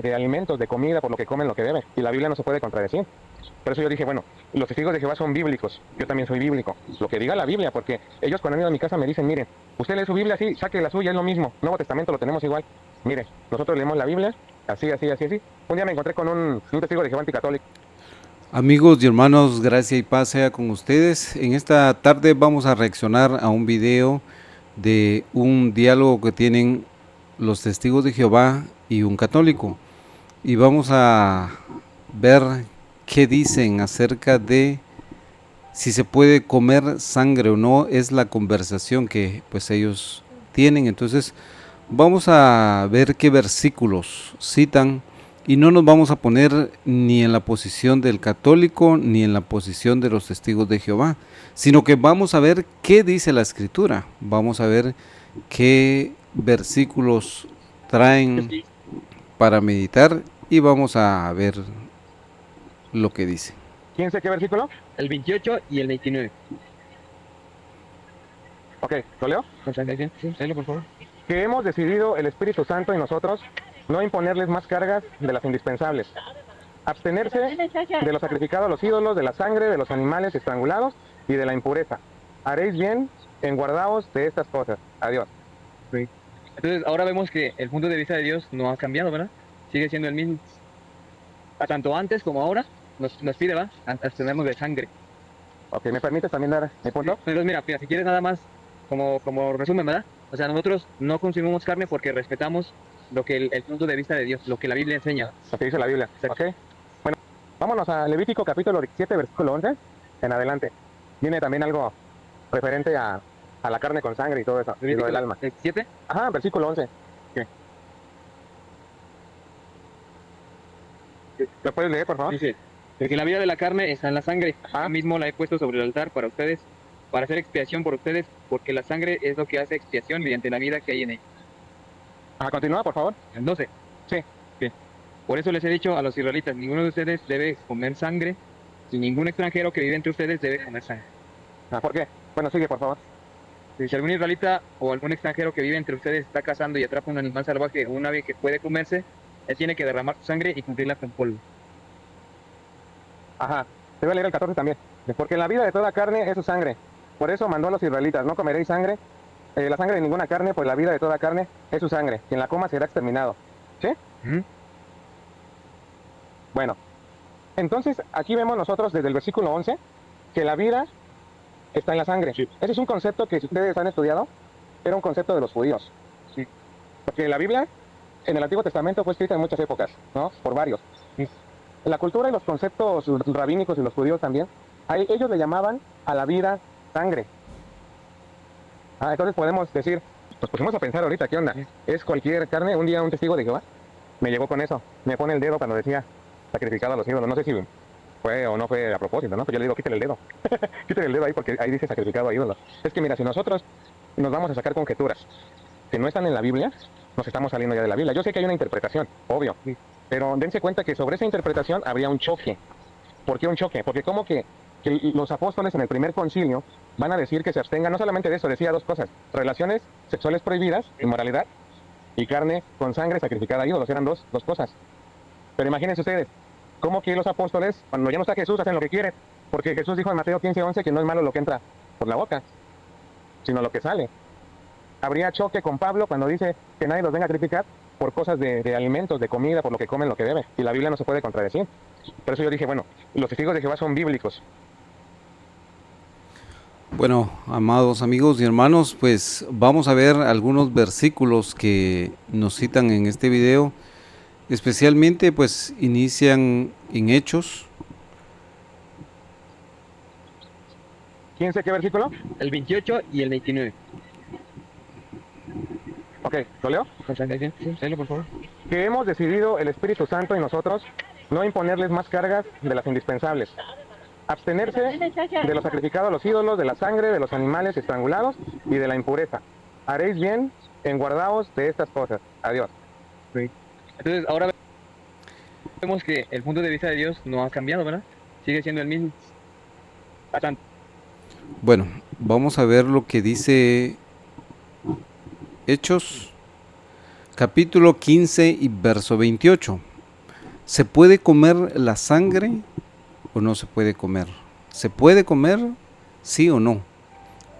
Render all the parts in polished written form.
de alimentos, de comida, por lo que comen, lo que beben. Y la Biblia no se puede contradecir. Por eso yo dije, bueno, los testigos de Jehová son bíblicos, yo también soy bíblico. Lo que diga la Biblia, porque ellos cuando han ido a mi casa me dicen, miren, usted lee su Biblia así, saque la suya, es lo mismo. Nuevo Testamento lo tenemos igual. Mire, nosotros leemos la Biblia así, así, así, así. Un día me encontré con un testigo de Jehová anticatólico. Amigos y hermanos, gracia y paz sea con ustedes. En esta tarde vamos a reaccionar a un video de un diálogo que tienen los testigos de Jehová y un católico. Y vamos a ver qué dicen acerca de si se puede comer sangre o no. Es la conversación que pues ellos tienen. Entonces vamos a ver qué versículos citan y no nos vamos a poner ni en la posición del católico ni en la posición de los testigos de Jehová, sino que vamos a ver qué dice la escritura, vamos a ver qué versículos traen para meditar y vamos a ver lo que dice. ¿Quién sé qué versículo? El 28 y el 29. Ok, ¿lo leo? Sí, léelo, por favor. Que hemos decidido el Espíritu Santo y nosotros no imponerles más cargas de las indispensables. Abstenerse de lo sacrificado a los ídolos, de la sangre, de los animales estrangulados y de la impureza. Haréis bien en guardaos de estas cosas. Adiós. Sí. Entonces, ahora vemos que el punto de vista de Dios no ha cambiado, ¿verdad? Sigue siendo el mismo. Tanto antes como ahora nos pide, ¿va? Abstenernos de sangre. Ok, ¿me permites también dar mi punto? Entonces, mira, si quieres nada más como resumen, ¿verdad? O sea, nosotros no consumimos carne porque respetamos lo que el punto de vista de Dios, lo que la Biblia enseña. Lo que dice la Biblia. Exacto. Ok. Bueno, vámonos a Levítico capítulo 17, versículo 11 en adelante. Viene también algo referente a la carne con sangre y todo eso, y lo del alma. 7. Ajá, versículo 11. ¿Qué? ¿Lo puedes leer, por favor? Dice, porque la vida de la carne está en la sangre. Ajá. Yo mismo la he puesto sobre el altar para ustedes, para hacer expiación por ustedes, porque la sangre es lo que hace expiación mediante la vida que hay en ella. Ajá, continúa, por favor. El 12. Sí. ¿Qué? Por eso les he dicho a los israelitas, ninguno de ustedes debe comer sangre, y ningún extranjero que vive entre ustedes debe comer sangre. Ah, ¿por qué? Bueno, sigue, por favor. Si algún israelita o algún extranjero que vive entre ustedes está cazando y atrapa un animal salvaje o un ave que puede comerse, él tiene que derramar su sangre y cumplirla con polvo. Ajá, te voy a leer el 14 también. Porque la vida de toda carne es su sangre. Por eso mandó a los israelitas, no comeréis sangre, la sangre de ninguna carne, pues la vida de toda carne es su sangre. Quien la coma será exterminado. ¿Sí? Bueno, entonces aquí vemos nosotros desde el versículo 11 que la vida está en la sangre. Sí. Ese es un concepto que si ustedes han estudiado, era un concepto de los judíos. Sí. Porque la Biblia en el Antiguo Testamento fue escrita en muchas épocas, ¿no? Por varios. La cultura y los conceptos rabínicos y los judíos también, ellos le llamaban a la vida sangre. Entonces podemos decir, pues pusimos a pensar ahorita, ¿qué onda? ¿Es cualquier carne? Un día un testigo de Jehová me llegó con eso, me pone el dedo cuando decía sacrificado a los ídolos, no sé si fue o no fue a propósito, ¿no? Pues yo le digo, quítale el dedo, quítale el dedo ahí porque ahí dice sacrificado a ídolos. Es que mira, si nosotros nos vamos a sacar conjeturas que no están en la Biblia, nos estamos saliendo ya de la Biblia. Yo sé que hay una interpretación, obvio, pero dense cuenta que sobre esa interpretación habría un choque. ¿Por qué un choque? Porque como que los apóstoles en el primer concilio van a decir que se abstengan, no solamente de eso, decía dos cosas: relaciones sexuales prohibidas, inmoralidad, y carne con sangre sacrificada a ídolos, eran dos cosas. Pero imagínense ustedes, cómo que los apóstoles, cuando ya no está Jesús, hacen lo que quieren, porque Jesús dijo en Mateo 15:11 que no es malo lo que entra por la boca, sino lo que sale. Habría choque con Pablo cuando dice que nadie los venga a criticar por cosas de alimentos, de comida, por lo que comen, lo que beben, y la Biblia no se puede contradecir. Por eso yo dije, bueno, los testigos de Jehová son bíblicos. Bueno, amados amigos y hermanos, pues vamos a ver algunos versículos que nos citan en este video. Especialmente pues inician en Hechos. ¿Quién sé qué versículo? El 28 y el 29. Ok, ¿lo leo? Sí, léelo, por favor. Que hemos decidido el Espíritu Santo y nosotros no imponerles más cargas de las indispensables. Abstenerse de lo sacrificado a los ídolos, de la sangre, de los animales estrangulados y de la impureza. Haréis bien en guardaos de estas cosas. Adiós. Sí. Entonces, ahora vemos que el punto de vista de Dios no ha cambiado, ¿verdad? Sigue siendo el mismo. Bueno, vamos a ver lo que dice Hechos, capítulo 15 y verso 28. ¿Se puede comer la sangre o no se puede comer? ¿Se puede comer? ¿Sí o no?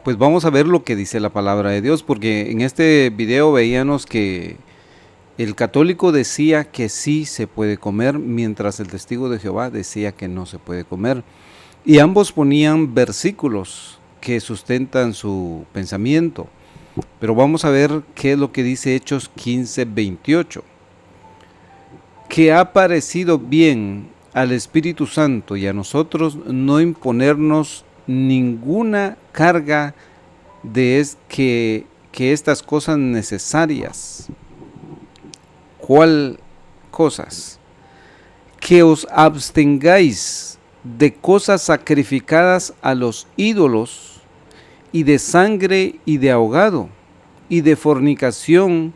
Pues vamos a ver lo que dice la palabra de Dios, porque en este video veíamos que el católico decía que sí se puede comer, mientras el testigo de Jehová decía que no se puede comer. Y ambos ponían versículos que sustentan su pensamiento. Pero vamos a ver qué es lo que dice Hechos 15:28. Que ha parecido bien al Espíritu Santo y a nosotros no imponernos ninguna carga de que estas cosas necesarias. ¿Cuál cosas? Que os abstengáis de cosas sacrificadas a los ídolos, y de sangre y de ahogado, y de fornicación,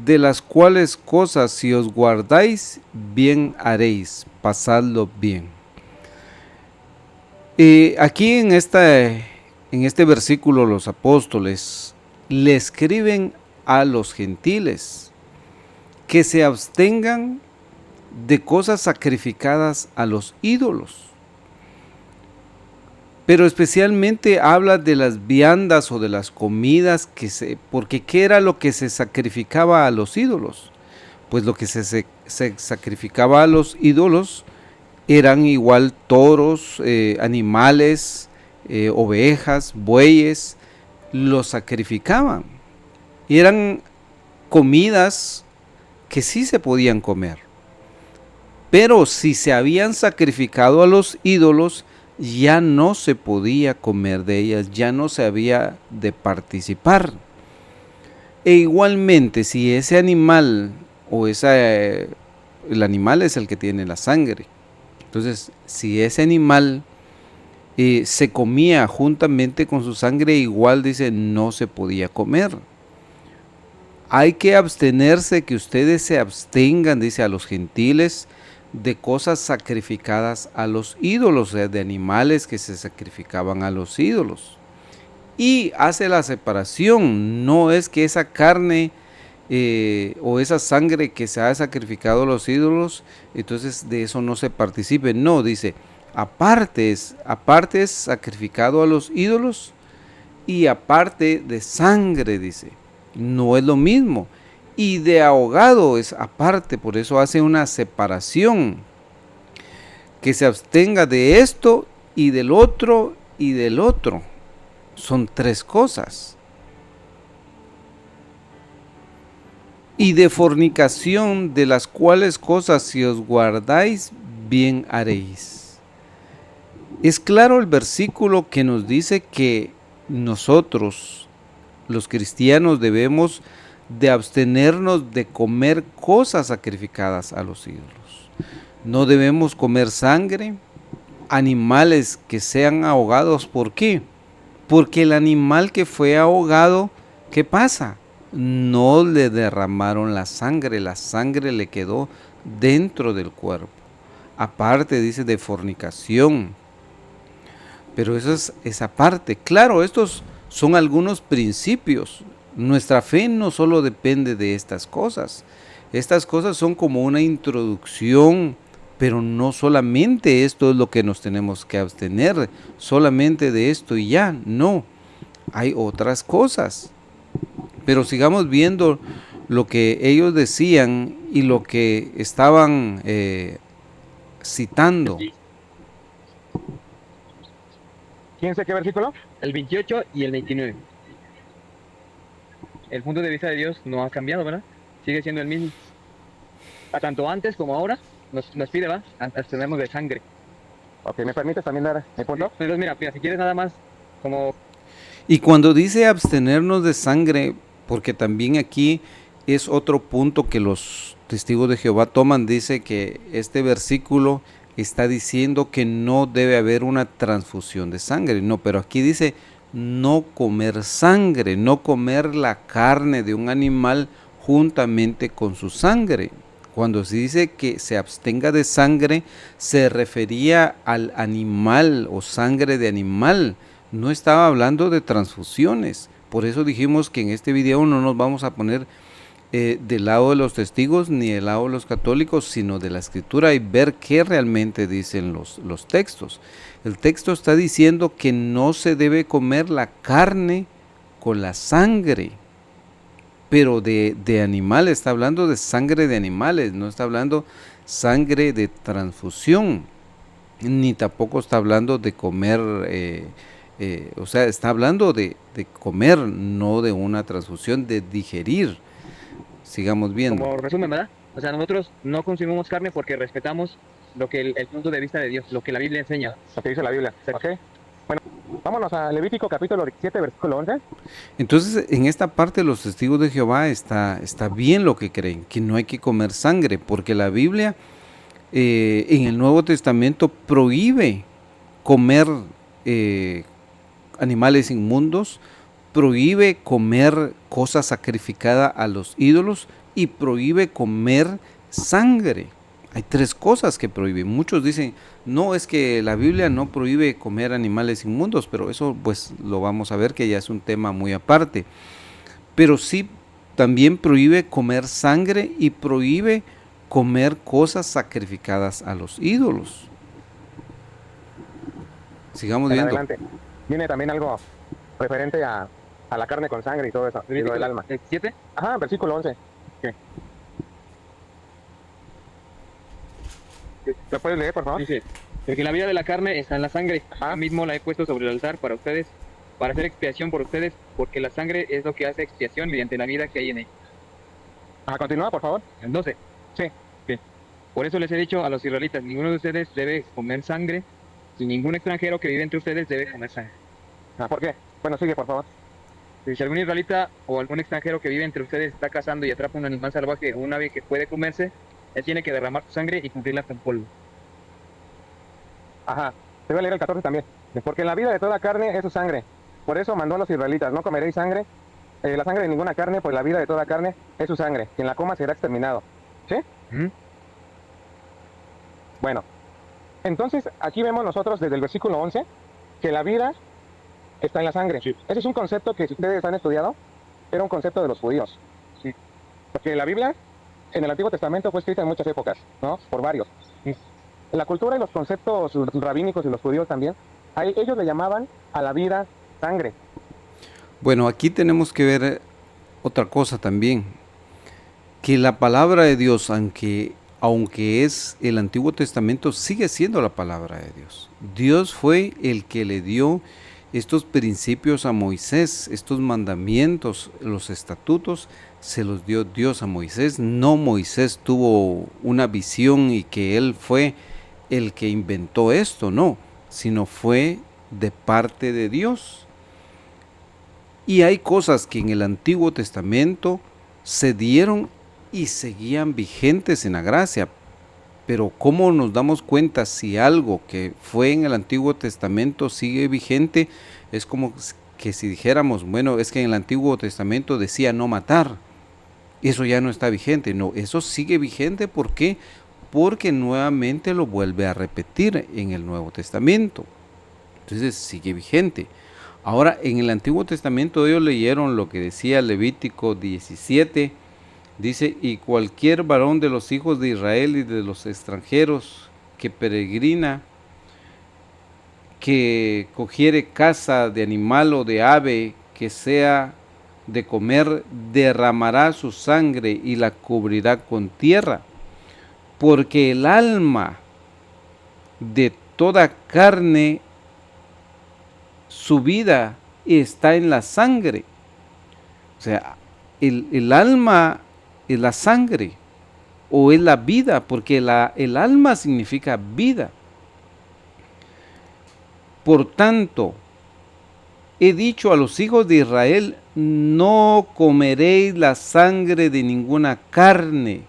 de las cuales cosas si os guardáis, bien haréis, pasadlo bien. Aquí en este versículo los apóstoles le escriben a los gentiles que se abstengan de cosas sacrificadas a los ídolos. Pero especialmente habla de las viandas o de las comidas porque ¿qué era lo que se sacrificaba a los ídolos? Pues lo que se sacrificaba a los ídolos eran igual toros, animales, ovejas, bueyes, los sacrificaban. Y eran comidas que sí se podían comer. Pero si se habían sacrificado a los ídolos, ya no se podía comer de ellas, ya no se había de participar. E igualmente, si ese animal el animal es el que tiene la sangre, entonces si ese animal se comía juntamente con su sangre, igual dice no se podía comer. Hay que abstenerse, que ustedes se abstengan, dice a los gentiles, de cosas sacrificadas a los ídolos, o sea, de animales que se sacrificaban a los ídolos. Y hace la separación, no es que esa carne o esa sangre que se ha sacrificado a los ídolos, entonces de eso no se participe. No, dice, aparte es sacrificado a los ídolos y aparte de sangre, dice, no es lo mismo. Y de ahogado es aparte, por eso hace una separación, que se abstenga de esto y del otro y del otro. Son tres cosas. Y de fornicación, de las cuales cosas si os guardáis, bien haréis. Es claro el versículo que nos dice que nosotros, los cristianos, debemos de abstenernos de comer cosas sacrificadas a los ídolos. No debemos comer sangre, animales que sean ahogados. ¿Por qué? Porque el animal que fue ahogado, ¿qué pasa? No le derramaron la sangre le quedó dentro del cuerpo. Aparte dice de fornicación. Pero eso es esa parte. Claro, estos son algunos principios. Nuestra fe no solo depende de estas cosas son como una introducción, pero no solamente esto es lo que nos tenemos que abstener, solamente de esto y ya, no, hay otras cosas. Pero sigamos viendo lo que ellos decían y lo que estaban citando. ¿Quién sé qué versículo? El 28 y el 29. El punto de vista de Dios no ha cambiado, ¿verdad? Sigue siendo el mismo. Tanto antes como ahora nos pide, ¿va? Abstenernos de sangre. Ok, ¿me permites también dar mi punto? Pero mira, si quieres nada más como... Y cuando dice abstenernos de sangre, porque también aquí es otro punto que los testigos de Jehová toman, dice que este versículo está diciendo que no debe haber una transfusión de sangre. No, pero aquí dice no comer sangre, no comer la carne de un animal juntamente con su sangre. Cuando se dice que se abstenga de sangre, se refería al animal o sangre de animal. No estaba hablando de transfusiones. Por eso dijimos que en este video no nos vamos a poner del lado de los testigos ni del lado de los católicos, sino de la escritura y ver qué realmente dicen los textos. El texto está diciendo que no se debe comer la carne con la sangre, pero de animales, está hablando de sangre de animales, no está hablando sangre de transfusión, ni tampoco está hablando de comer, o sea, está hablando de comer, no de una transfusión, de digerir. Sigamos viendo. Como resumen, ¿verdad? O sea, nosotros no consumimos carne porque respetamos lo que el punto de vista de Dios, lo que la Biblia enseña. Lo que dice la Biblia. Exacto. ¿Ok? Bueno, vámonos a Levítico capítulo 7, versículo 11. Entonces, en esta parte los testigos de Jehová está bien lo que creen, que no hay que comer sangre, porque la Biblia en el Nuevo Testamento prohíbe comer animales inmundos, prohíbe comer cosas sacrificadas a los ídolos y prohíbe comer sangre. Hay 3 cosas que prohíbe. Muchos dicen, no, es que la Biblia no prohíbe comer animales inmundos, pero eso pues lo vamos a ver que ya es un tema muy aparte. Pero sí también prohíbe comer sangre y prohíbe comer cosas sacrificadas a los ídolos. Sigamos viendo. Adelante. Viene también algo referente a la carne con sangre y todo eso, y lo del alma. ¿El 7? Ajá, versículo 11. ¿Qué? ¿Lo puedes leer, por favor? Dice, porque la vida de la carne está en la sangre. Ajá. Yo mismo la he puesto sobre el altar para ustedes, para hacer expiación por ustedes, porque la sangre es lo que hace expiación mediante la vida que hay en ella. Continúa, por favor. El 12. Sí. Bien. Por eso les he dicho a los israelitas, ninguno de ustedes debe comer sangre, y ningún extranjero que vive entre ustedes debe comer sangre. ¿Por qué? Bueno, sigue, por favor. Si algún israelita o algún extranjero que vive entre ustedes está cazando y atrapa un animal salvaje o un ave que puede comerse, él tiene que derramar su sangre y cubrirla con polvo. Ajá. Te voy a leer el 14 también. Porque la vida de toda carne es su sangre. Por eso mandó a los israelitas, no comeréis sangre, la sangre de ninguna carne, pues la vida de toda carne es su sangre. Quien la coma será exterminado. ¿Sí? Bueno. Entonces, aquí vemos nosotros desde el versículo 11 que la vida está en la sangre. Sí. Ese es un concepto que si ustedes han estudiado, era un concepto de los judíos. Sí. Porque la Biblia en el Antiguo Testamento fue escrita en muchas épocas, ¿no? Por varios. La cultura y los conceptos rabínicos y los judíos también, ellos le llamaban a la vida sangre. Bueno, aquí tenemos que ver otra cosa también, que la palabra de Dios, aunque es el Antiguo Testamento, sigue siendo la palabra de Dios. Dios fue el que le dio estos principios a Moisés, estos mandamientos, los estatutos, se los dio Dios a Moisés. No Moisés tuvo una visión y que él fue el que inventó esto, no, sino fue de parte de Dios. Y hay cosas que en el Antiguo Testamento se dieron y seguían vigentes en la gracia. Pero ¿cómo nos damos cuenta si algo que fue en el Antiguo Testamento sigue vigente? Es como que si dijéramos, bueno, es que en el Antiguo Testamento decía no matar. Eso ya no está vigente. No, eso sigue vigente. ¿Por qué? Porque nuevamente lo vuelve a repetir en el Nuevo Testamento. Entonces sigue vigente. Ahora, en el Antiguo Testamento ellos leyeron lo que decía Levítico 17. Dice, y cualquier varón de los hijos de Israel y de los extranjeros que peregrina, que cogiere caza de animal o de ave que sea de comer, derramará su sangre y la cubrirá con tierra. Porque el alma de toda carne, su vida está en la sangre. O sea, el alma es la sangre o es la vida, porque el alma significa vida. Por tanto, he dicho a los hijos de Israel, no comeréis la sangre de ninguna carne,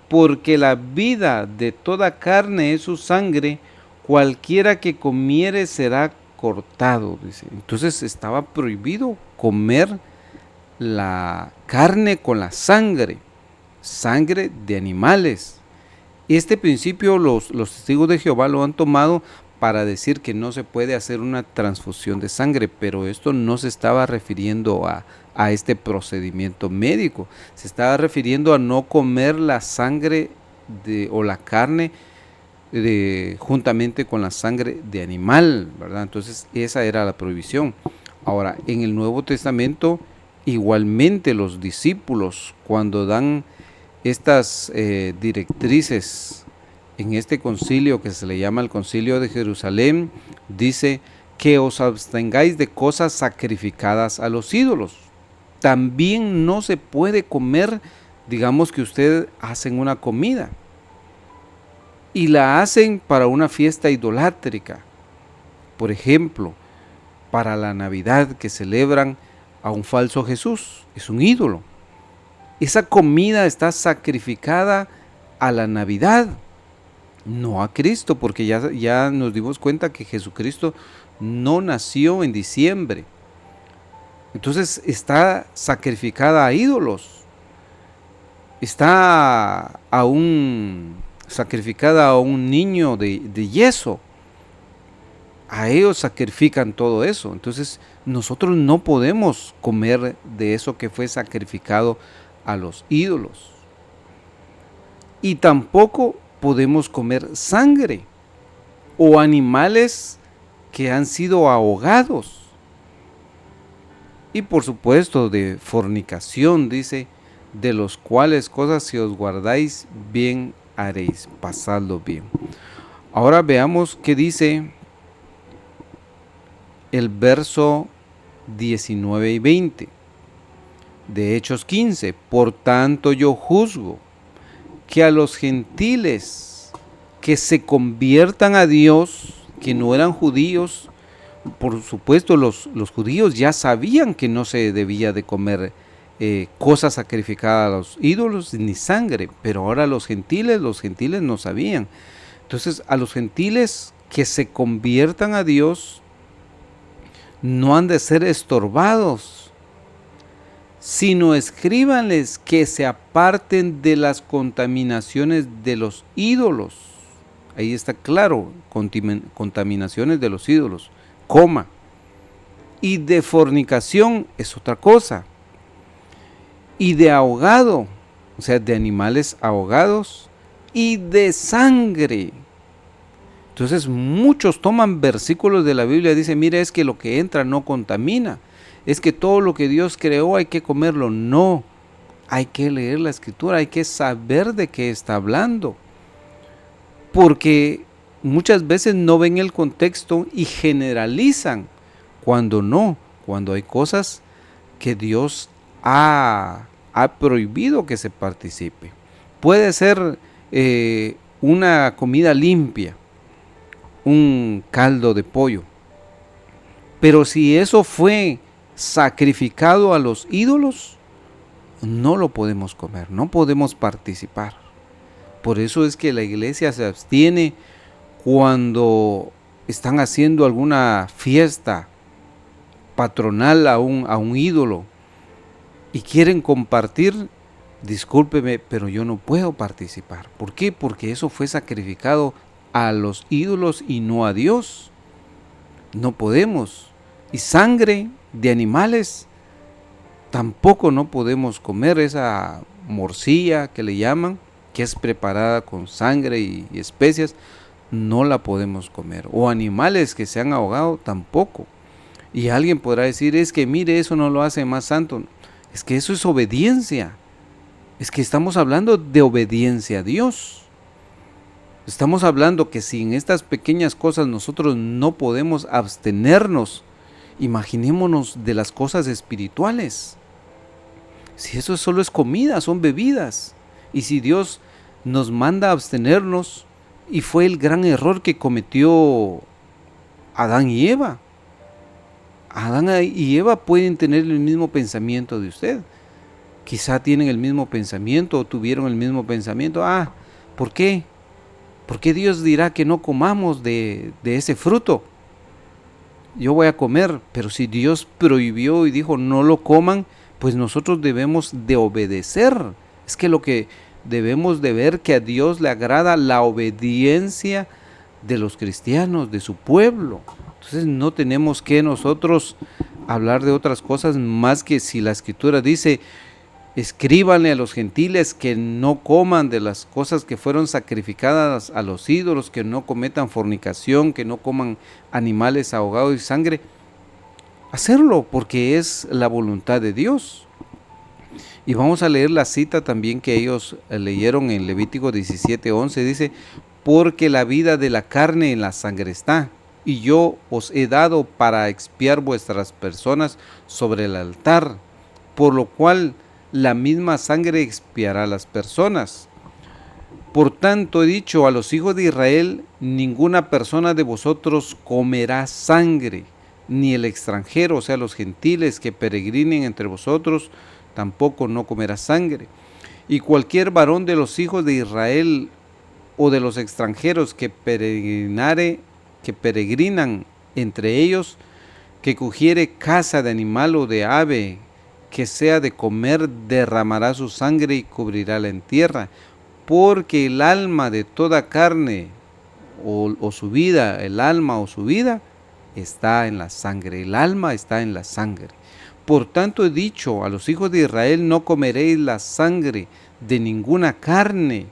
porque la vida de toda carne es su sangre, cualquiera que comiere será cortado, dice. Entonces estaba prohibido comer la carne con la sangre de animales. Este principio los testigos de Jehová lo han tomado para decir que no se puede hacer una transfusión de sangre, pero esto no se estaba refiriendo a a este procedimiento médico. Se estaba refiriendo a no comer la sangre o la carne juntamente con la sangre de animal, ¿verdad? Entonces esa era la prohibición. Ahora, en el Nuevo Testamento, igualmente los discípulos, cuando dan estas directrices en este concilio que se le llama el Concilio de Jerusalén, dice que os abstengáis de cosas sacrificadas a los ídolos. También no se puede comer, digamos que ustedes hacen una comida y la hacen para una fiesta idolátrica. Por ejemplo, para la Navidad, que celebran a un falso Jesús, es un ídolo. Esa comida está sacrificada a la Navidad, no a Cristo, porque ya nos dimos cuenta que Jesucristo no nació en diciembre. Entonces está sacrificada a ídolos, está sacrificada a un niño de yeso. A ellos sacrifican todo eso. Entonces nosotros no podemos comer de eso que fue sacrificado a los ídolos. Y tampoco podemos comer sangre o animales que han sido ahogados. Y por supuesto de fornicación, dice, de los cuales cosas si os guardáis bien haréis, pasadlo bien. Ahora veamos qué dice el verso 19 y 20 de Hechos 15. Por tanto yo juzgo que a los gentiles que se conviertan a Dios, que no eran judíos, por supuesto los judíos ya sabían que no se debía de comer cosas sacrificadas a los ídolos ni sangre, pero ahora los gentiles no sabían. Entonces a los gentiles que se conviertan a Dios no han de ser estorbados, sino escríbanles que se aparten de las contaminaciones de los ídolos. Ahí está claro, contaminaciones de los ídolos, coma. Y de fornicación es otra cosa. Y de ahogado, o sea, de animales ahogados, y de sangre. Entonces muchos toman versículos de la Biblia y dicen, mira, es que lo que entra no contamina, es que todo lo que Dios creó hay que comerlo. No, hay que leer la Escritura, hay que saber de qué está hablando, porque muchas veces no ven el contexto y generalizan, cuando no, cuando hay cosas que Dios ha prohibido que se participe. Puede ser una comida limpia, un caldo de pollo, pero si eso fue sacrificado a los ídolos, no lo podemos comer, no podemos participar. Por eso es que la iglesia se abstiene cuando están haciendo alguna fiesta patronal a un ídolo y quieren compartir. Discúlpeme, pero yo no puedo participar. ¿Por qué? Porque eso fue sacrificado a los ídolos y no a Dios. No podemos. Y sangre de animales tampoco no podemos comer. Esa morcilla que le llaman, que es preparada con sangre y especias, no la podemos comer. O animales que se han ahogado tampoco. Y alguien podrá decir, es que mire, eso no lo hace más santo. Es que eso es obediencia. Es que estamos hablando de obediencia a Dios. Estamos hablando que si en estas pequeñas cosas nosotros no podemos abstenernos, imaginémonos de las cosas espirituales. Si eso solo es comida, son bebidas. Y si Dios nos manda a abstenernos, y fue el gran error que cometió Adán y Eva. Adán y Eva pueden tener el mismo pensamiento de usted. Quizá tienen el mismo pensamiento o tuvieron el mismo pensamiento. ¿Por qué? ¿Por qué Dios dirá que no comamos de ese fruto? Yo voy a comer, pero si Dios prohibió y dijo no lo coman, pues nosotros debemos de obedecer. Es que lo que debemos de ver, que a Dios le agrada la obediencia de los cristianos, de su pueblo. Entonces no tenemos que nosotros hablar de otras cosas más que si la escritura dice: escríbanle a los gentiles que no coman de las cosas que fueron sacrificadas a los ídolos, que no cometan fornicación, que no coman animales ahogados y sangre. Hacerlo porque es la voluntad de Dios. Y vamos a leer la cita también que ellos leyeron en Levítico 17:11. Dice: porque la vida de la carne en la sangre está, y yo os he dado para expiar vuestras personas sobre el altar, por lo cual la misma sangre expiará las personas. Por tanto he dicho a los hijos de Israel: ninguna persona de vosotros comerá sangre, ni el extranjero, o sea, los gentiles que peregrinen entre vosotros, tampoco no comerá sangre. Y cualquier varón de los hijos de Israel o de los extranjeros que peregrinan entre ellos, que cogiere caza de animal o de ave, que sea de comer, derramará su sangre y cubrirá la tierra, porque el alma de toda carne o su vida, el alma o su vida está en la sangre, el alma está en la sangre. Por tanto he dicho a los hijos de Israel: no comeréis la sangre de ninguna carne,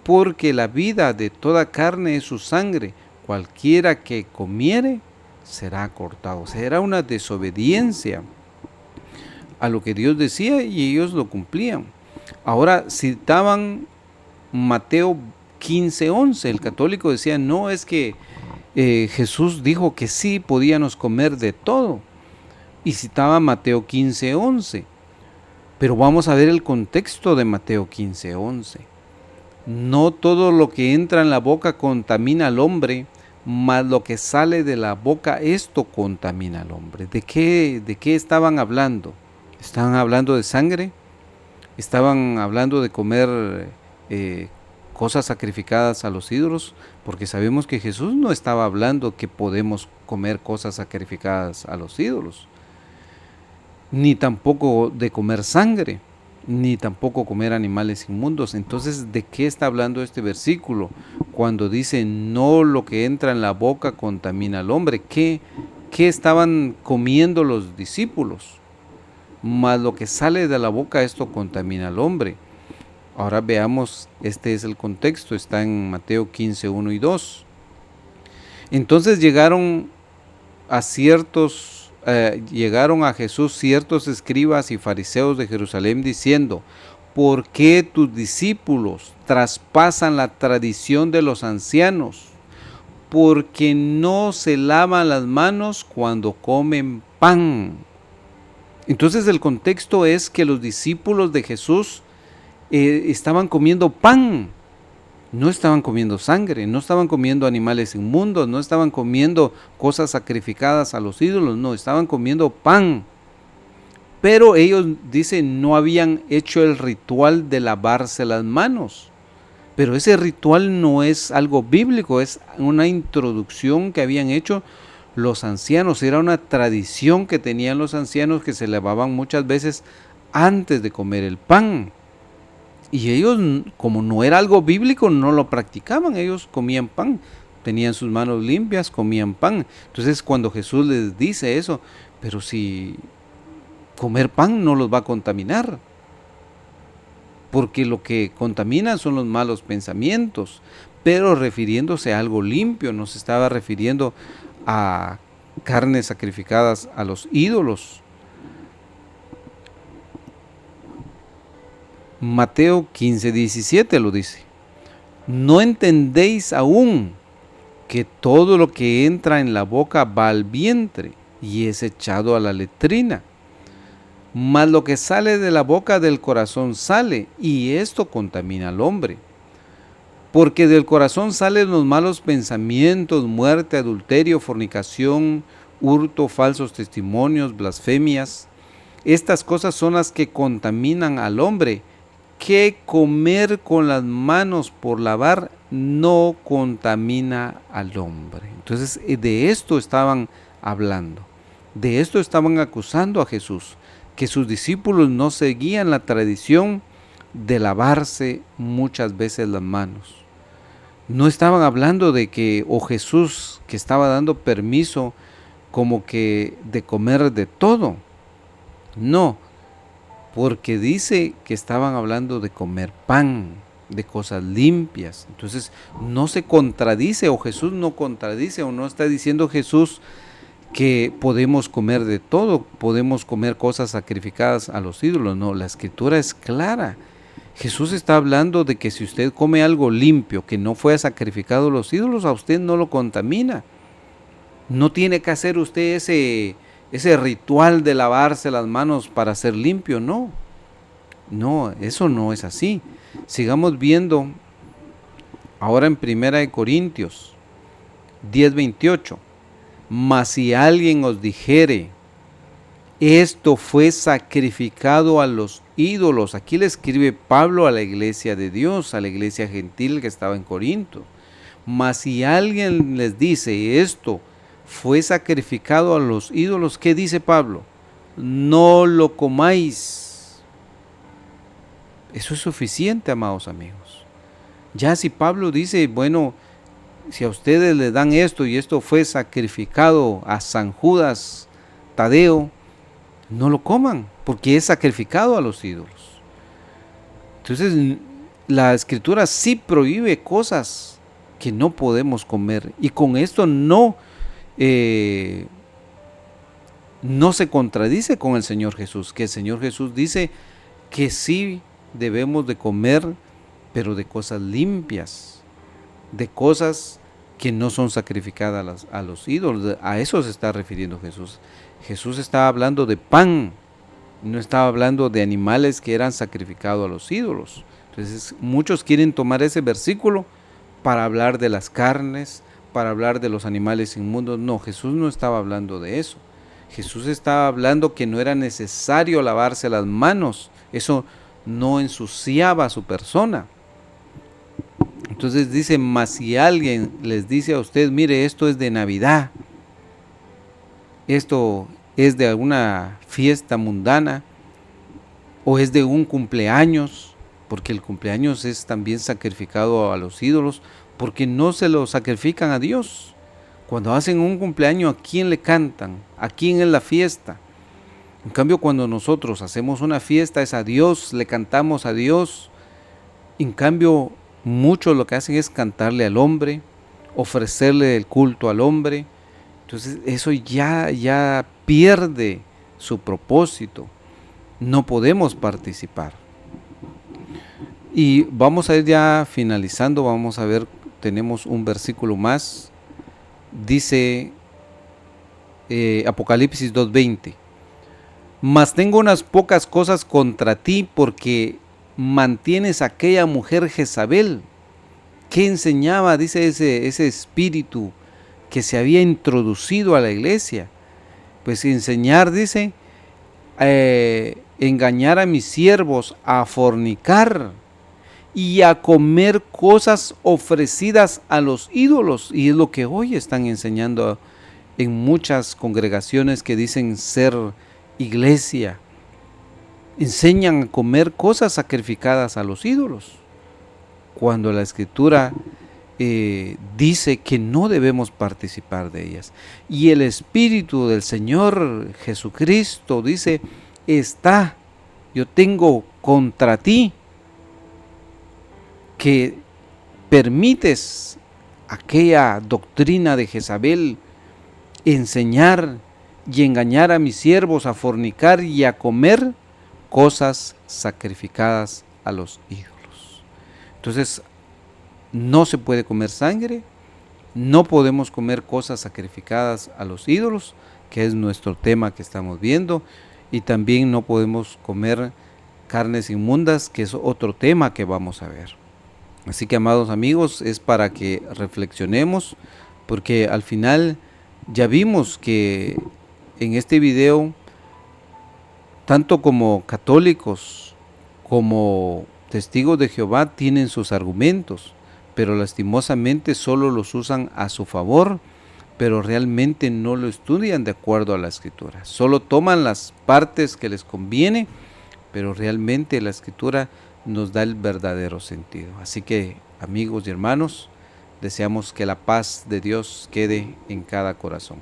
porque la vida de toda carne es su sangre. Cualquiera que comiere será cortado. Será una desobediencia a lo que Dios decía y ellos lo cumplían. Ahora citaban Mateo 15:11. El católico decía: no, es que Jesús dijo que sí podíamos comer de todo. Y citaba Mateo 15:11. Pero vamos a ver el contexto de Mateo 15:11. No todo lo que entra en la boca contamina al hombre, mas lo que sale de la boca, esto contamina al hombre. ¿De qué estaban hablando? ¿Estaban hablando de sangre? ¿Estaban hablando de comer cosas sacrificadas a los ídolos? Porque sabemos que Jesús no estaba hablando que podemos comer cosas sacrificadas a los ídolos, ni tampoco de comer sangre, ni tampoco comer animales inmundos. Entonces, ¿de qué está hablando este versículo? Cuando dice: no lo que entra en la boca contamina al hombre. ¿Qué estaban comiendo los discípulos? Mas lo que sale de la boca, esto contamina al hombre. Ahora veamos, este es el contexto, está en Mateo 15:1 y 2. Entonces llegaron a Jesús ciertos escribas y fariseos de Jerusalén diciendo: ¿por qué tus discípulos traspasan la tradición de los ancianos? Porque no se lavan las manos cuando comen pan. Entonces el contexto es que los discípulos de Jesús estaban comiendo pan. No estaban comiendo sangre, no estaban comiendo animales inmundos, no estaban comiendo cosas sacrificadas a los ídolos, no, estaban comiendo pan. Pero ellos, dicen, no habían hecho el ritual de lavarse las manos. Pero ese ritual no es algo bíblico, es una introducción que habían hecho los ancianos. Era una tradición que tenían los ancianos, que se lavaban muchas veces antes de comer el pan. Y ellos, como no era algo bíblico, no lo practicaban. Ellos comían pan, tenían sus manos limpias, comían pan. Entonces cuando Jesús les dice eso: pero si comer pan no los va a contaminar, porque lo que contamina son los malos pensamientos. Pero refiriéndose a algo limpio, no se estaba refiriendo a carnes sacrificadas a los ídolos. Mateo 15:17 lo dice: ¿no entendéis aún que todo lo que entra en la boca va al vientre y es echado a la letrina? Mas lo que sale de la boca del corazón sale, y esto contamina al hombre. Porque del corazón salen los malos pensamientos, muerte, adulterio, fornicación, hurto, falsos testimonios, blasfemias. Estas cosas son las que contaminan al hombre. Que comer con las manos por lavar no contamina al hombre. Entonces de esto estaban hablando, de esto estaban acusando a Jesús, que sus discípulos no seguían la tradición de lavarse muchas veces las manos. No estaban hablando de que, o Jesús, que estaba dando permiso como que de comer de todo. No, porque dice que estaban hablando de comer pan, de cosas limpias. Entonces no se contradice, o Jesús no contradice, o no está diciendo Jesús que podemos comer de todo, podemos comer cosas sacrificadas a los ídolos. No, la escritura es clara. Jesús está hablando de que si usted come algo limpio, que no fue sacrificado a los ídolos, a usted no lo contamina. No tiene que hacer usted ese ritual de lavarse las manos para ser limpio, no. No, eso no es así. Sigamos viendo ahora en 1 Corintios 10:28. Mas si alguien os dijere, esto fue sacrificado a los ídolos. Aquí le escribe Pablo a la iglesia de Dios, a la iglesia gentil que estaba en Corinto. Mas si alguien les dice, esto fue sacrificado a los ídolos, ¿qué dice Pablo? No lo comáis. Eso es suficiente, amados amigos. Ya si Pablo dice, bueno, si a ustedes les dan esto y esto fue sacrificado a San Judas Tadeo, no lo coman, porque es sacrificado a los ídolos. Entonces, la escritura sí prohíbe cosas que no podemos comer, y con esto no se contradice con el Señor Jesús, que el Señor Jesús dice que sí debemos de comer, pero de cosas limpias, de cosas que no son sacrificadas a los ídolos. A eso se está refiriendo Jesús. Jesús estaba hablando de pan, no estaba hablando de animales que eran sacrificados a los ídolos. Entonces muchos quieren tomar ese versículo para hablar de las carnes, para hablar de los animales inmundos. No, Jesús no estaba hablando de eso. Jesús estaba hablando que no era necesario lavarse las manos, eso no ensuciaba a su persona. Entonces dice, mas si alguien les dice a usted, mire, esto es de Navidad, esto es de alguna fiesta mundana, o es de un cumpleaños, porque el cumpleaños es también sacrificado a los ídolos, porque no se lo sacrifican a Dios. Cuando hacen un cumpleaños, ¿a quién le cantan? ¿A quién es la fiesta? En cambio, cuando nosotros hacemos una fiesta, es a Dios, le cantamos a Dios. En cambio, muchos lo que hacen es cantarle al hombre, ofrecerle el culto al hombre. Entonces eso ya pierde su propósito. No podemos participar. Y vamos a ir ya finalizando, vamos a ver, tenemos un versículo más. Dice Apocalipsis 2:20. Mas tengo unas pocas cosas contra ti, porque mantienes a aquella mujer Jezabel, que enseñaba, dice ese espíritu que se había introducido a la iglesia. Pues enseñar, dice, engañar a mis siervos a fornicar y a comer cosas ofrecidas a los ídolos. Y es lo que hoy están enseñando en muchas congregaciones que dicen ser iglesia. Enseñan a comer cosas sacrificadas a los ídolos, cuando la escritura dice que no debemos participar de ellas. Y el Espíritu del Señor Jesucristo dice, yo tengo contra ti que permites aquella doctrina de Jezabel, enseñar y engañar a mis siervos a fornicar y a comer cosas sacrificadas a los ídolos. Entonces, no se puede comer sangre, no podemos comer cosas sacrificadas a los ídolos, que es nuestro tema que estamos viendo, y también no podemos comer carnes inmundas, que es otro tema que vamos a ver. Así que, amados amigos, es para que reflexionemos, porque al final ya vimos que en este video, tanto como católicos como testigos de Jehová tienen sus argumentos, pero lastimosamente solo los usan a su favor, pero realmente no lo estudian de acuerdo a la escritura. Solo toman las partes que les conviene, pero realmente la escritura nos da el verdadero sentido. Así que, amigos y hermanos, deseamos que la paz de Dios quede en cada corazón.